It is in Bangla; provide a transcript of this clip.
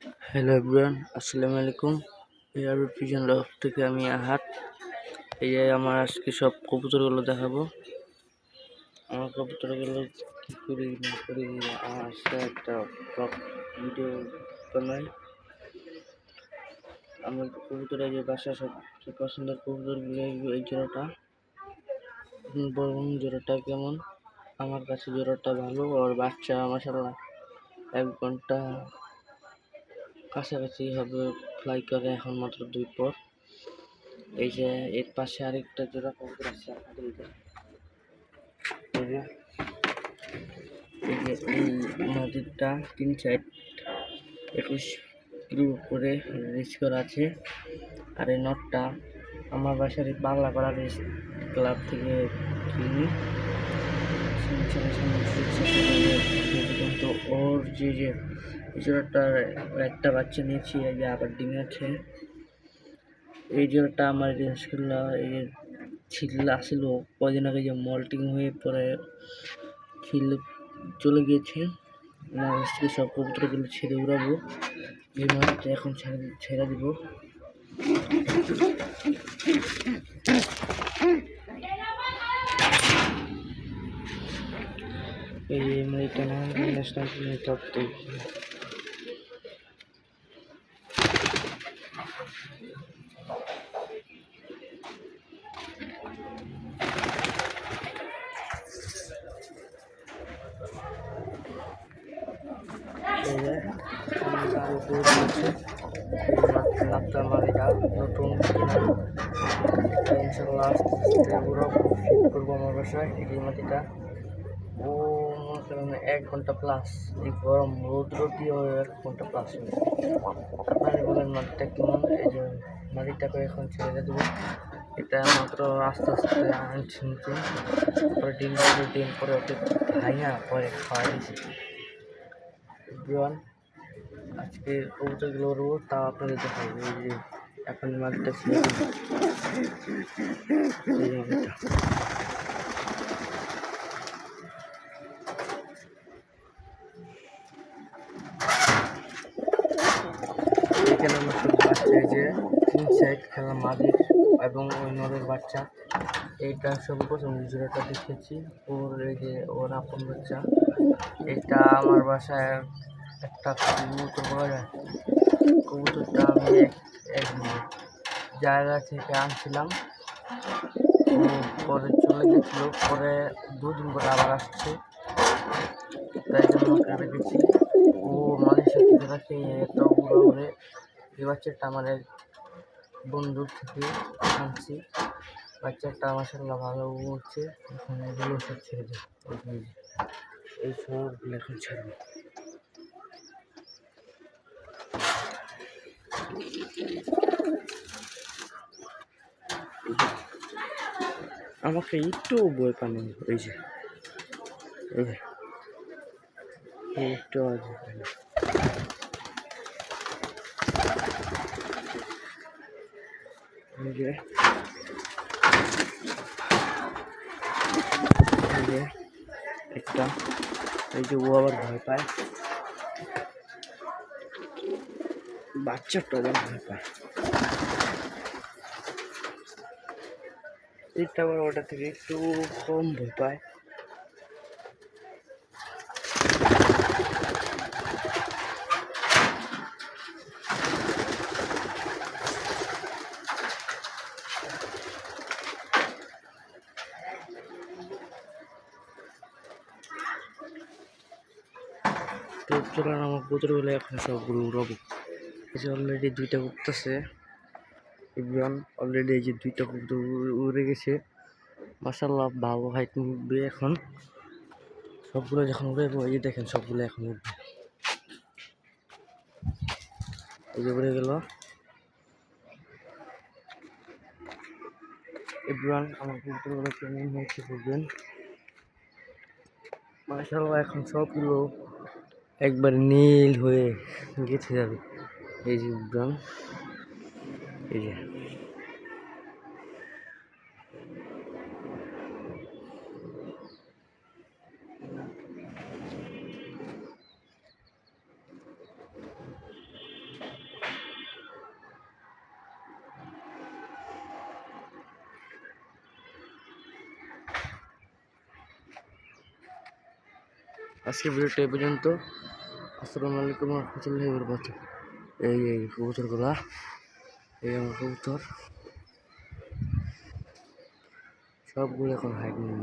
হ্যালো এভরিওয়ান, আসসালামু আলাইকুম। এয়ার পিজন লফ থেকে আমি আহাত। এই যে আমার আজকে সব কবুতরগুলো দেখাবো। আমার কবুতরগুলো কি করি না করি আসে একটা ব্লগ ভিডিও বানাই। আমার কবুতরের যে বাসা সবচেয়ে পছন্দের কবুতরগুলো এই জোড়াটা, বরং জোড়াটা কেমন? আমার কাছে জোড়াটা ভালো। আর বাচ্চা মাশাআল্লাহ 1 ঘন্টা কাছাকাছি হবে ফ্লাই করে, এখন মাত্র 2 পর। এই যে এর পাশে আরেকটা জোড়া কবুতর আছে আপনাদের এই যে এই নদীরটা 3-4-21 কিলো করে রেস করা আছে। আর এই নটটা আমার বাসার বাংলা করা রেস ক্লাব থেকে কিনি। তো ওর যে জোড়াটার একটা বাচ্চা নিয়েছি, এই যে আবার ডিমে আছে। এই জোড়াটা আমার রেসগুলা এই যে ছিল আসছিল কদিন আগে, যে মল্টিং হয়ে পরে ছিল চলে গিয়েছে। আমার আজকে সব কবুতরগুলো ছেড়ে উড়াবো। এই মাছটা এখন ছেড়ে দিব। এই এটা না ন্যাশনাল টপ আমার এটা নতুন ইনশাল্লাহ পুরো ফিট করবো আমার বাসায়। এই মাটিটা ও 1 ঘন্টা প্লাস এই গরম রৌদ্র দিয়ে 1 ঘন্টা প্লাস হবে। আপনারা বলেন মাটিটা কেমন? এই যে মাটিটাকে এখন ছেড়ে দেবো। এটা মাত্র আস্তে আস্তে আনছি নিচে, পরে ডিম পরে ওকে ভাইয়া পরে খাওয়া দিয়েছি। আজকে কবুতরগুলো উড়বো, তা আপনাদের দেখাবো। এই যে এখন মাটিটা ছেড়ে দেবো। এখানে আমার সব বাচ্চা, এই যে 3 সাইড খেলা মাদির এবং ওই নরের বাচ্চা। এইটা সর্বপ্রথম জোড়াটা দেখেছি ওর, এই যে ওর আপন বাচ্চা। এটা আমার বাসায় একটা কবুতর পাওয়া যায়। কবুতরটা আমি এক জায়গা থেকে আনছিলাম, ও পরে চলে গেছিল, পরে 2 দিন পরে আবার আসছে, তাই জন্য ওকে রেখেছি। ও মানুষের সাথে রাখে এত উড়ে উড়ে। এই বাচ্চাটা আমার এক বন্ধুর থেকে আনছি। বাচ্চাটা মাশাআল্লাহ ভালো উঠছে। এখন এগুলো সব ছেড়ে দেয়। এই সবগুলো এখন ছাড়বো। আমাকে একটু বই পানি, এই যে একটু একটা, এই যে ও আবার ভয় পায়, বাচ্চাটা আবার ভয় পায়। এটা আবার ওটা থেকে একটু কম ভয় পায়। তো চলেন আমার কবুতরগুলো এখন সবগুলো উড়াবো। এই যে অলরেডি 2টা উঠতেছে। অলরেডি এই যে 2টা কবুতর উড়ে গেছে। মাশাআল্লাহ ভালো হাইট উঠবে এখন। সবগুলো যখন উড়ে, এই যে দেখেন সবগুলো এখন উঠবে। এই যে উড়ে গেল। আমার কবুতরগুলো কেমন হয়েছে বলবেন। মাশাআল্লাহ এখন সবগুলো একবার নীল হয়ে গেছে যাবে। এই যে এই যে আজকে ভিডিওটা এই পর্যন্ত। আসসালামু আলাইকুম রহমতুল্লাহি ওয়া বারাকাতুহু। এই কবুতরগুলা, এই আমার কবুতর সবগুলো এখন হাইড নিয়ে